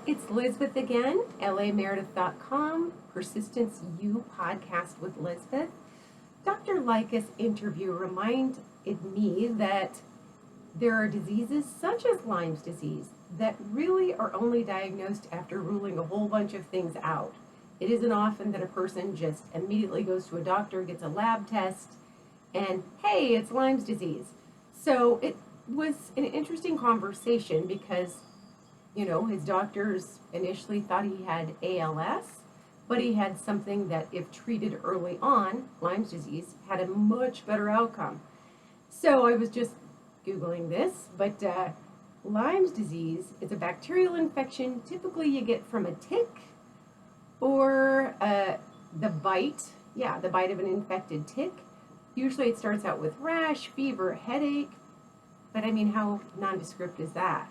It's Lizbeth again, lameredith.com, Persistence U podcast with Lizbeth. Dr. Lycka's interview reminded me that there are diseases such as Lyme's disease that really are only diagnosed after ruling a whole bunch of things out. It isn't often that a person just immediately goes to a doctor, gets a lab test, and hey, it's Lyme's disease. So it was an interesting conversation because his doctors initially thought he had ALS, but he had something that, if treated early on, Lyme's disease, had a much better outcome. So I was just Googling this, but Lyme's disease is a bacterial infection. Typically you get from a tick or the bite of an infected tick. Usually it starts out with rash, fever, headache, but I mean, how nondescript is that?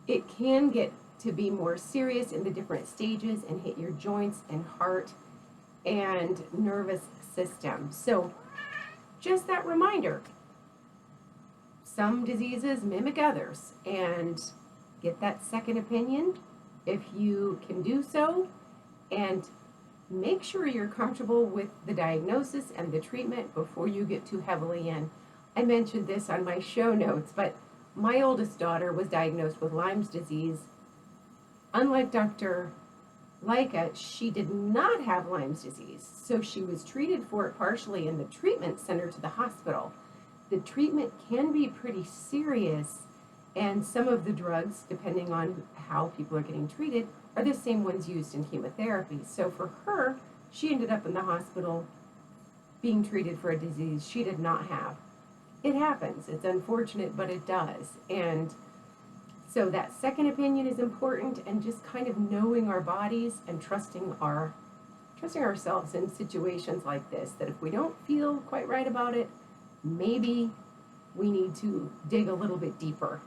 It can get to be more serious in the different stages and hit your joints and heart and nervous system. So just that reminder, some diseases mimic others, and get that second opinion if you can do so, and make sure you're comfortable with the diagnosis and the treatment before you get too heavily in. I mentioned this on my show notes, but my oldest daughter was diagnosed with Lyme's disease. Unlike Dr. Lycka, she did not have Lyme's disease, so she was treated for it partially in the treatment center to the hospital. The treatment can be pretty serious, and some of the drugs, depending on how people are getting treated, are the same ones used in chemotherapy. So for her, she ended up in the hospital being treated for a disease she did not have. It happens. It's unfortunate, but it does. And so that second opinion is important, and just kind of knowing our bodies and trusting ourselves in situations like this, that if we don't feel quite right about it, maybe we need to dig a little bit deeper.